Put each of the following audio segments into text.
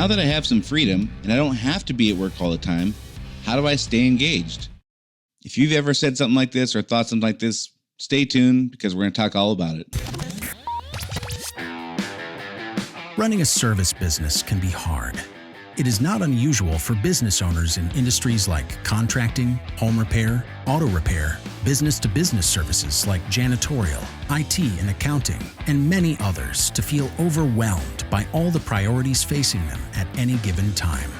Now that I have some freedom and I don't have to be at work all the time, how do I stay engaged? If you've ever said something like this or thought something like this, stay tuned because we're going to talk all about it. Running a service business can be hard. It is not unusual for business owners in industries like contracting, home repair, auto repair, business-to-business services like janitorial, IT and accounting, and many others to feel overwhelmed by all the priorities facing them at any given time.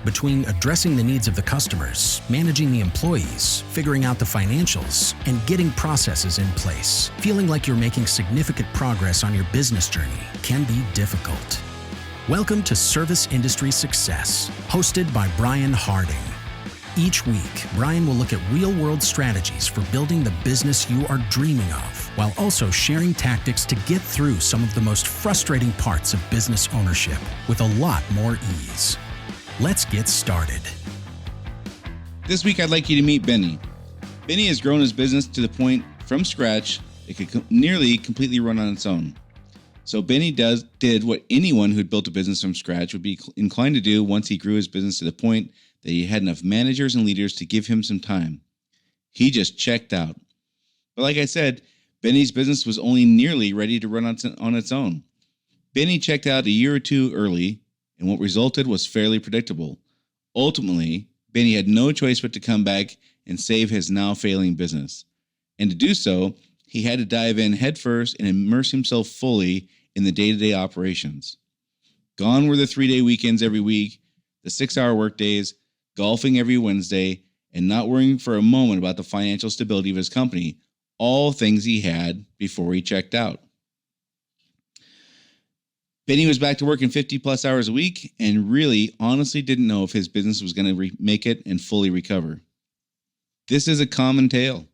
Between addressing the needs of the customers, managing the employees, figuring out the financials, and getting processes in place, feeling like you're making significant progress on your business journey can be difficult. Welcome to Service Industry Success, hosted by Brian Harding. Each week, Brian will look at real-world strategies for building the business you are dreaming of, while also sharing tactics to get through some of the most frustrating parts of business ownership with a lot more ease. Let's get started. This week, I'd like you to meet Benny. Benny has grown his business to the point, from scratch, it could nearly completely run on its own. So Benny did what anyone who'd built a business from scratch would be inclined to do once he grew his business to the point that he had enough managers and leaders to give him some time. He just checked out. But like I said, Benny's business was only nearly ready to run on its own. Benny checked out a year or two early, and what resulted was fairly predictable. Ultimately, Benny had no choice but to come back and save his now failing business. And to do so, he had to dive in headfirst and immerse himself fully in the day-to-day operations. Gone were the 3-day weekends every week, the 6-hour workdays, golfing every Wednesday, and not worrying for a moment about the financial stability of his company, all things he had before he checked out. Benny was back to working 50-plus hours a week and really, honestly didn't know if his business was going to make it and fully recover. This is a common tale.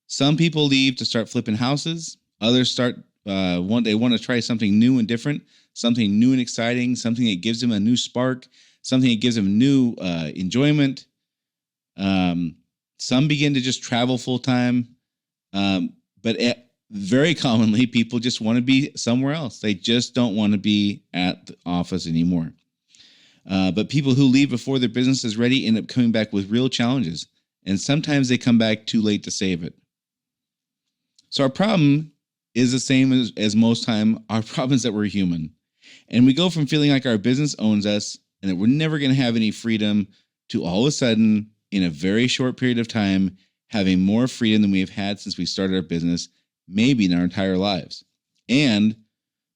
Some people leave to start flipping houses. Others they want to try something new and different, something new and exciting, something that gives them a new spark, something that gives them new enjoyment. Some begin to just travel full time, but very commonly, people just want to be somewhere else. They just don't want to be at the office anymore. But people who leave before their business is ready end up coming back with real challenges, and sometimes they come back too late to save it. So our problem is the same as most time. Our problem is that we're human. And we go from feeling like our business owns us and that we're never going to have any freedom to all of a sudden, in a very short period of time, having more freedom than we've had since we started our business, maybe in our entire lives. And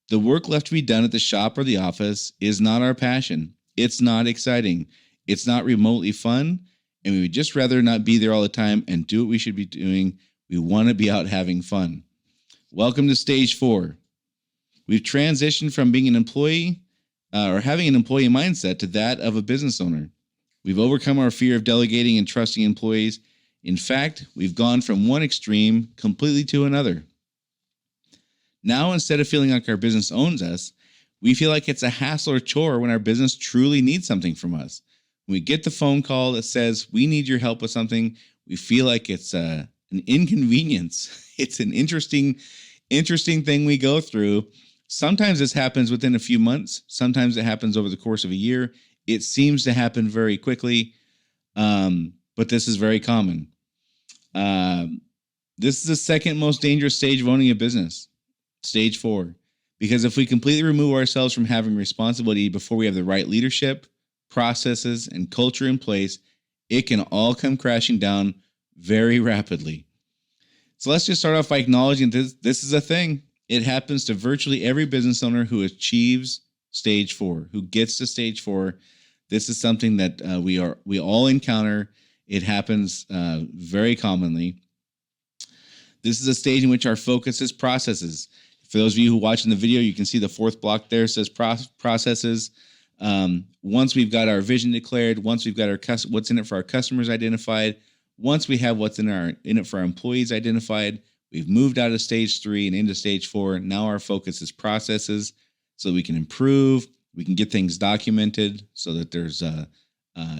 the work left to be done at the shop or the office is not our passion. It's not exciting. It's not remotely fun. And we would just rather not be there all the time and do what we should be doing. We want to be out having fun. Welcome to stage 4. We've transitioned from being an employee or having an employee mindset to that of a business owner. We've overcome our fear of delegating and trusting employees. In fact, we've gone from one extreme completely to another. Now, instead of feeling like our business owns us, we feel like it's a hassle or chore when our business truly needs something from us. When we get the phone call that says, we need your help with something, we feel like it's an inconvenience. It's an interesting thing we go through. Sometimes this happens within a few months. Sometimes it happens over the course of a year. It seems to happen very quickly, but this is very common. This is the second most dangerous stage of owning a business, stage 4. Because if we completely remove ourselves from having responsibility before we have the right leadership, processes, and culture in place, it can all come crashing down very rapidly. So let's just start off by acknowledging this is a thing. It happens to virtually every business owner who achieves stage 4, who gets to stage 4. This is something that we all encounter. It happens very commonly. This is a stage in which our focus is processes. For those of you who are watching the video, you can see the 4th block there says processes. Once we've got our vision declared, once we've got what's in it for our customers identified, once we have what's in it for our employees identified, we've moved out of stage 3 and into stage 4. Now our focus is processes, so we can improve, we can get things documented so that there's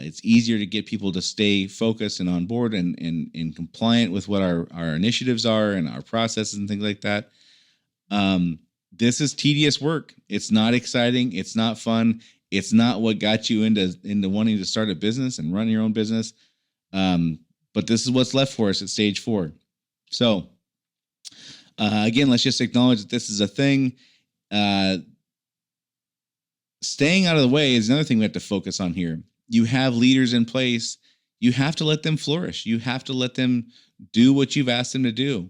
it's easier to get people to stay focused and on board and compliant with what our initiatives are and our processes and things like that. This is tedious work. It's not exciting. It's not fun. It's not what got you into wanting to start a business and run your own business. But this is what's left for us at stage 4. So again, let's just acknowledge that this is a thing. Staying out of the way is another thing we have to focus on here. You have leaders in place. You have to let them flourish. You have to let them do what you've asked them to do.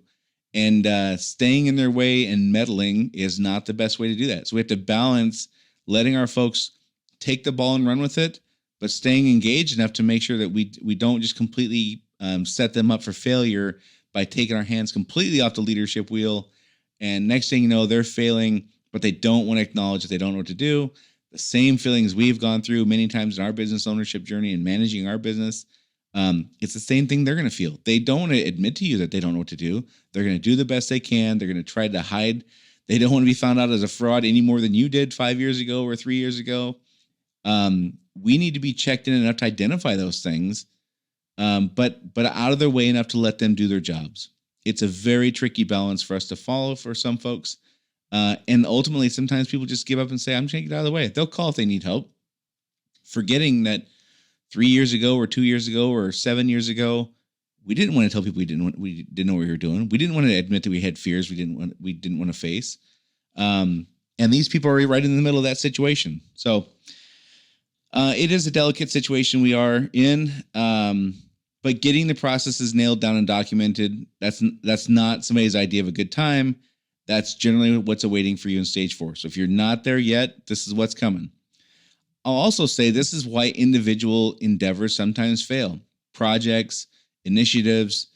And staying in their way and meddling is not the best way to do that. So we have to balance letting our folks take the ball and run with it, but staying engaged enough to make sure that we don't just completely set them up for failure by taking our hands completely off the leadership wheel. And next thing you know, they're failing, but they don't want to acknowledge that they don't know what to do. The same feelings we've gone through many times in our business ownership journey and managing our business. It's the same thing they're going to feel. They don't want to admit to you that they don't know what to do. They're going to do the best they can. They're going to try to hide. They don't want to be found out as a fraud any more than you did 5 years ago or 3 years ago. We need to be checked in enough to identify those things, but out of their way enough to let them do their jobs. It's a very tricky balance for us to follow for some folks. And ultimately, sometimes people just give up and say, I'm just going to get out of the way. They'll call if they need help, forgetting that 3 years ago or 2 years ago or 7 years ago, we didn't want to tell people we didn't know what we were doing. We didn't want to admit that we had fears we didn't want to face. And these people are right in the middle of that situation. So it is a delicate situation we are in. But getting the processes nailed down and documented, that's not somebody's idea of a good time. That's generally what's awaiting for you in stage 4. So if you're not there yet, this is what's coming. I'll also say this is why individual endeavors sometimes fail. Projects, initiatives,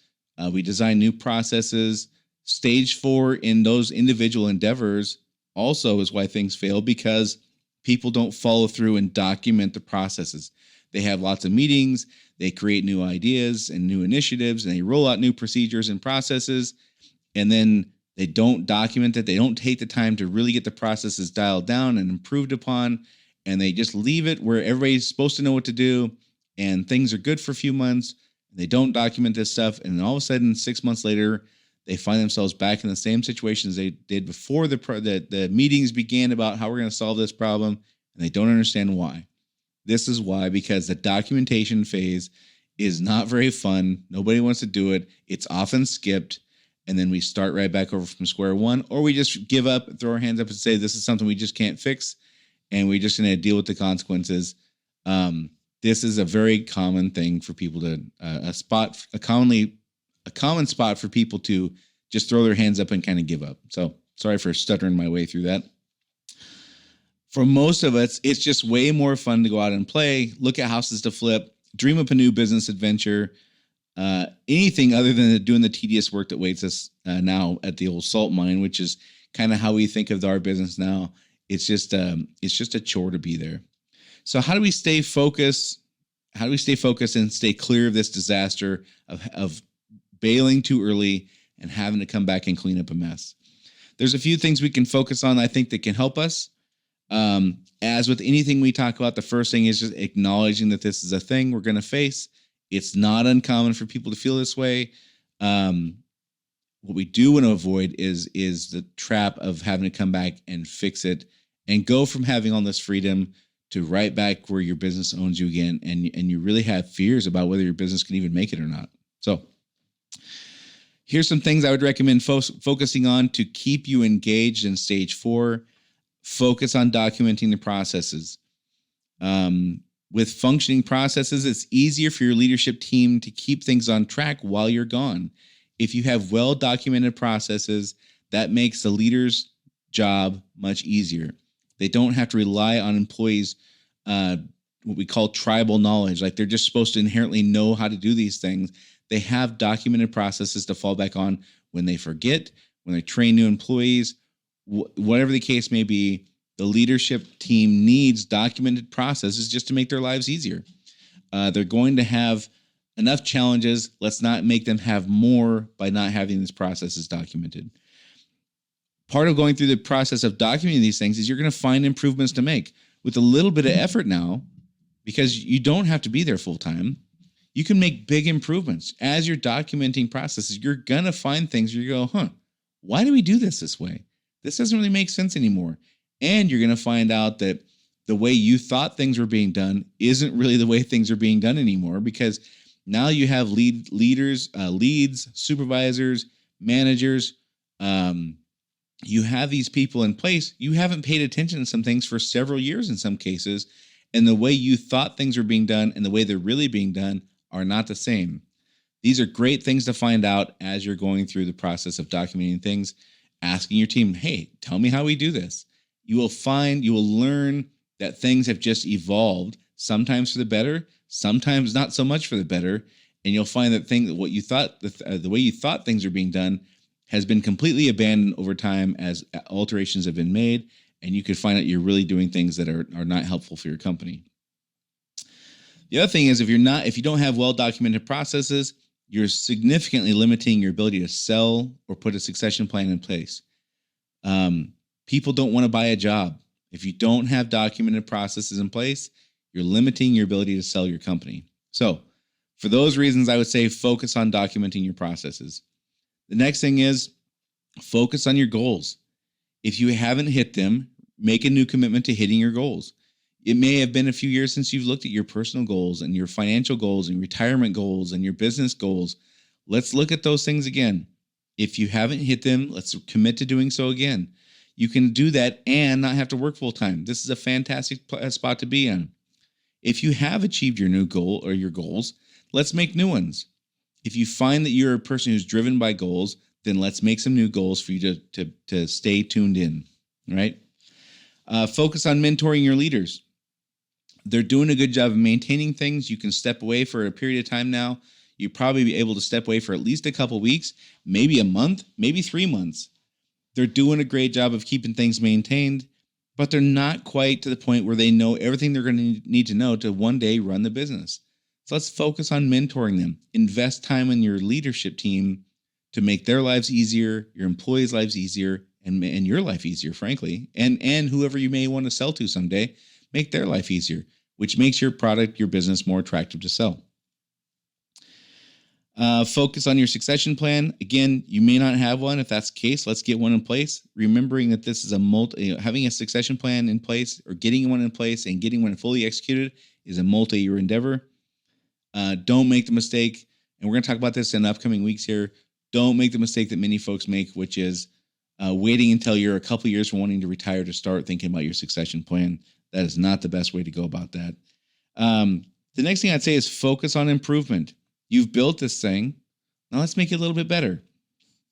we design new processes. Stage 4 in those individual endeavors also is why things fail, because people don't follow through and document the processes. They have lots of meetings, they create new ideas and new initiatives, and they roll out new procedures and processes, and then they don't document it. They don't take the time to really get the processes dialed down and improved upon, and they just leave it where everybody's supposed to know what to do, and things are good for a few months. They don't document this stuff, and then all of a sudden, 6 months later, they find themselves back in the same situation as they did before the meetings began about how we're going to solve this problem, and they don't understand why. This is why, because the documentation phase is not very fun. Nobody wants to do it. It's often skipped, and then we start right back over from square one, or we just give up, throw our hands up and say, this is something we just can't fix, and we're just going to deal with the consequences. This is a very common thing for people to, a common spot for people to just throw their hands up and kind of give up. So sorry for stuttering my way through that. For most of us, it's just way more fun to go out and play, look at houses to flip, dream up a new business adventure, anything other than doing the tedious work that waits us now at the old salt mine, which is kind of how we think of our business now. It's just a chore to be there. So how do we stay focused? How do we stay focused and stay clear of this disaster of bailing too early and having to come back and clean up a mess? There's a few things we can focus on, I think, that can help us. As with anything we talk about, the first thing is just acknowledging that this is a thing we're going to face. It's not uncommon for people to feel this way. What we do want to avoid is the trap of having to come back and fix it and go from having all this freedom to right back where your business owns you again, and you really have fears about whether your business can even make it or not. So here's some things I would recommend focusing on to keep you engaged in stage 4. Focus on documenting the processes. With functioning processes, it's easier for your leadership team to keep things on track while you're gone. If you have well-documented processes, that makes the leader's job much easier. They don't have to rely on employees' what we call tribal knowledge, like they're just supposed to inherently know how to do these things. They have documented processes to fall back on when they forget, when they train new employees, whatever the case may be. The leadership team needs documented processes just to make their lives easier. They're going to have enough challenges. Let's not make them have more by not having these processes documented. Part of going through the process of documenting these things is you're going to find improvements to make with a little bit of effort now, because you don't have to be there full time. You can make big improvements. As you're documenting processes, you're going to find things where you go, why do we do this way? This doesn't really make sense anymore. And you're going to find out that the way you thought things were being done isn't really the way things are being done anymore, because now you have leads, supervisors, managers. You have these people in place. You haven't paid attention to some things for several years in some cases, and the way you thought things were being done and the way they're really being done are not the same. These are great things to find out as you're going through the process of documenting things, asking your team, hey, tell me how we do this. You will learn that things have just evolved, sometimes for the better, sometimes not so much for the better. And you'll find that the way you thought things are being done has been completely abandoned over time as alterations have been made. And you could find out you're really doing things that are not helpful for your company. The other thing is, if you don't have well-documented processes, you're significantly limiting your ability to sell or put a succession plan in place. People don't want to buy a job. If you don't have documented processes in place, you're limiting your ability to sell your company. So for those reasons, I would say focus on documenting your processes. The next thing is focus on your goals. If you haven't hit them, make a new commitment to hitting your goals. It may have been a few years since you've looked at your personal goals and your financial goals and retirement goals and your business goals. Let's look at those things again. If you haven't hit them, let's commit to doing so again. You can do that and not have to work full time. This is a fantastic spot to be in. If you have achieved your new goal or your goals, let's make new ones. If you find that you're a person who's driven by goals, then let's make some new goals for you to stay tuned in, right? Focus on mentoring your leaders. They're doing a good job of maintaining things. You can step away for a period of time now. You'll probably be able to step away for at least a couple weeks, maybe a month, maybe 3 months. They're doing a great job of keeping things maintained, but they're not quite to the point where they know everything they're going to need to know to one day run the business. So let's focus on mentoring them. Invest time in your leadership team to make their lives easier, your employees' lives easier, and your life easier, frankly, and whoever you may want to sell to someday, make their life easier, which makes your product, your business more attractive to sell. Focus on your succession plan. Again, you may not have one. If that's the case, let's get one in place. Remembering that this is having a succession plan in place, or getting one in place and getting one fully executed, is a multi-year endeavor. Don't make the mistake, and we're going to talk about this in the upcoming weeks here. Don't make the mistake that many folks make, which is waiting until you're a couple years from wanting to retire to start thinking about your succession plan. That is not the best way to go about that. The next thing I'd say is focus on improvement. You've built this thing. Now let's make it a little bit better.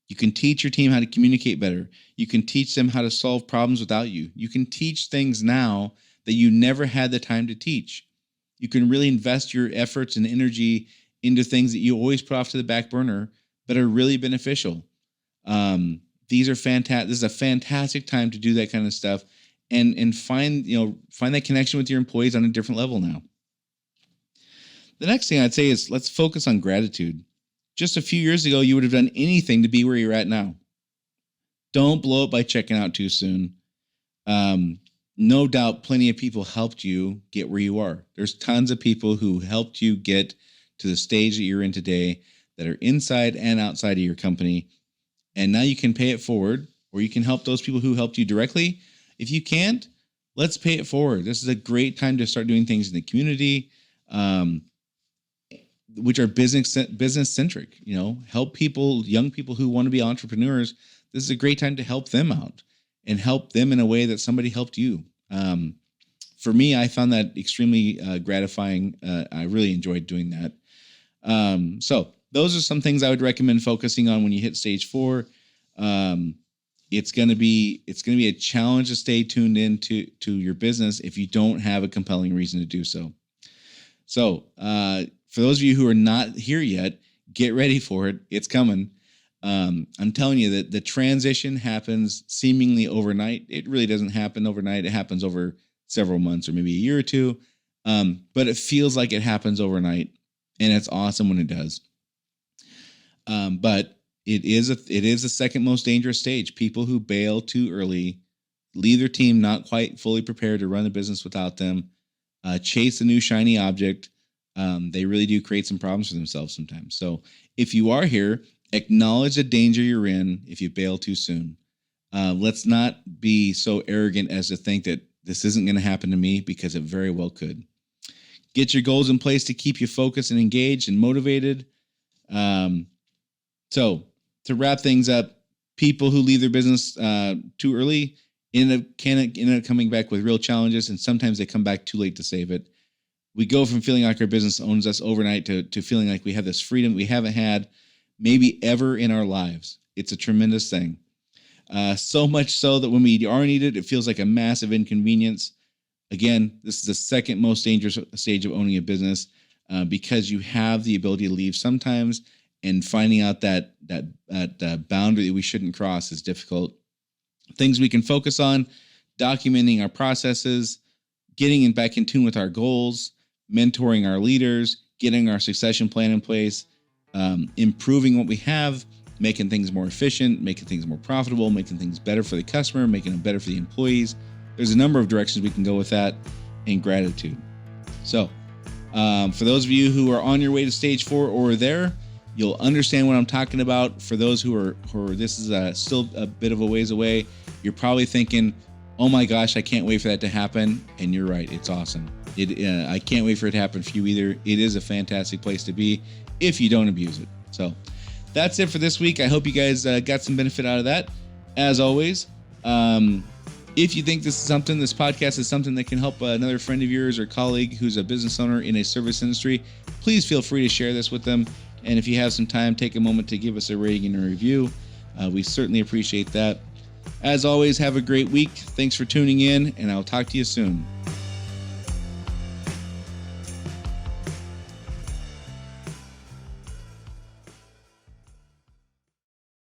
You can teach your team how to communicate better. You can teach them how to solve problems without you. You can teach things now that you never had the time to teach. You can really invest your efforts and energy into things that you always put off to the back burner, but are really beneficial. These are fantastic. This is a fantastic time to do that kind of stuff, and find that connection with your employees on a different level now. The next thing I'd say is let's focus on gratitude. Just a few years ago, you would have done anything to be where you're at now. Don't blow it by checking out too soon. No doubt plenty of people helped you get where you are. There's tons of people who helped you get to the stage that you're in today that are inside and outside of your company. And now you can pay it forward, or you can help those people who helped you directly. If you can't, let's pay it forward. This is a great time to start doing things in the community, which are business centric. Help people, young people who want to be entrepreneurs. This is a great time to help them out and help them in a way that somebody helped you. For me, I found that extremely gratifying. I really enjoyed doing that. So those are some things I would recommend focusing on when you hit stage 4. It's going to be a challenge to stay tuned into your business if you don't have a compelling reason to do so. So for those of you who are not here yet, get ready for it. It's coming. I'm telling you that the transition happens seemingly overnight. It really doesn't happen overnight. It happens over several months or maybe a year or two. But it feels like it happens overnight, and it's awesome when it does. But it is the second most dangerous stage. People who bail too early, leave their team not quite fully prepared to run a business without them, chase a new shiny object. They really do create some problems for themselves sometimes. So if you are here, acknowledge the danger you're in if you bail too soon. Let's not be so arrogant as to think that this isn't going to happen to me, because it very well could. Get your goals in place to keep you focused and engaged and motivated. So to wrap things up, people who leave their business too early end up coming back with real challenges, and sometimes they come back too late to save it. We go from feeling like our business owns us overnight to feeling like we have this freedom we haven't had maybe ever in our lives. It's a tremendous thing. So much so that when we are needed, it feels like a massive inconvenience. Again, this is the second most dangerous stage of owning a business, because you have the ability to leave sometimes, and finding out that boundary that we shouldn't cross is difficult. Things we can focus on: documenting our processes, getting back in tune with our goals, mentoring our leaders, getting our succession plan in place, improving what we have, making things more efficient, making things more profitable, making things better for the customer, making it better for the employees. There's a number of directions we can go with that, and gratitude. So for those of you who are on your way to stage 4 or there, you'll understand what I'm talking about. For those who are this is still a bit of a ways away, you're probably thinking, oh my gosh, I can't wait for that to happen. And you're right. It's awesome. I can't wait for it to happen for you either. It is a fantastic place to be if you don't abuse it. So that's it for this week. I hope you guys got some benefit out of that. As always, if you think this podcast is something that can help another friend of yours or colleague who's a business owner in a service industry, please feel free to share this with them. And if you have some time, take a moment to give us a rating and a review. We certainly appreciate that. As always, have a great week. Thanks for tuning in, and I'll talk to you soon.